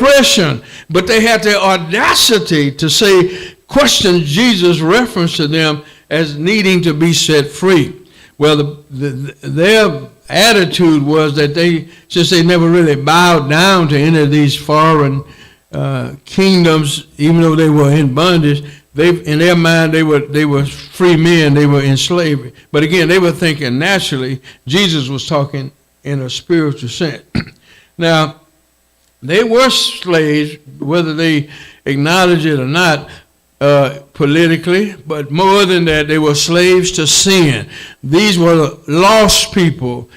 oppression, but they had the audacity to say, question Jesus' reference to them as needing to be set free. Well, their attitude was that since they never really bowed down to any of these foreign kingdoms, even though they were in bondage, in their mind they were free men, they were in slavery. But again, they were thinking naturally. Jesus was talking in a spiritual sense. Now, they were slaves, whether they acknowledge it or not, politically, but more than that, they were slaves to sin. These were lost people.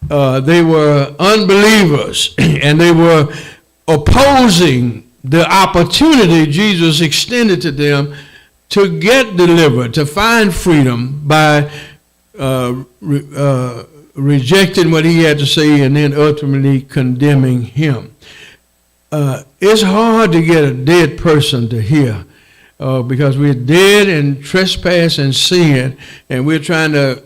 They were unbelievers, and they were opposing the opportunity Jesus extended to them to get delivered, to find freedom by rejecting what he had to say and then ultimately condemning him. It's hard to get a dead person to hear because we're dead in trespass and sin, and we're trying to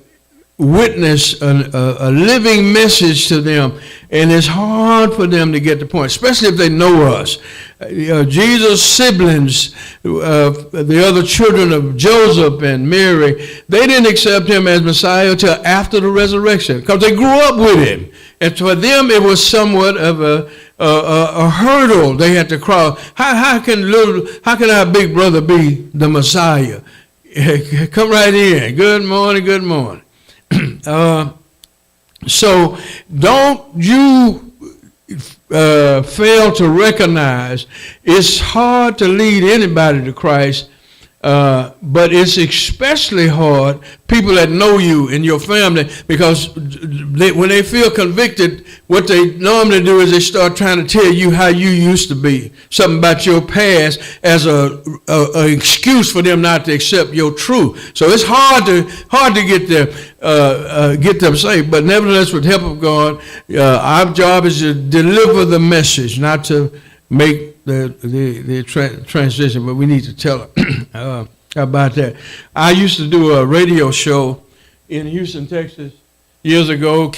witness a living message to them, and it's hard for them to get the point, especially if they know us. Jesus' siblings, the other children of Joseph and Mary, they didn't accept him as Messiah until after the resurrection because they grew up with him, and for them it was somewhat of a hurdle they had to cross. How can our big brother be the Messiah? Come right in. Good morning. Good morning. So don't you fail to recognize it's hard to lead anybody to Christ, but it's especially hard people that know you and your family, because when they feel convicted, what they normally do is they start trying to tell you how you used to be, something about your past as a excuse for them not to accept your truth. So it's hard to get them saved. But nevertheless, with the help of God, our job is to deliver the message, not to make the transition, but we need to tell them about that. I used to do a radio show in Houston, Texas, years ago.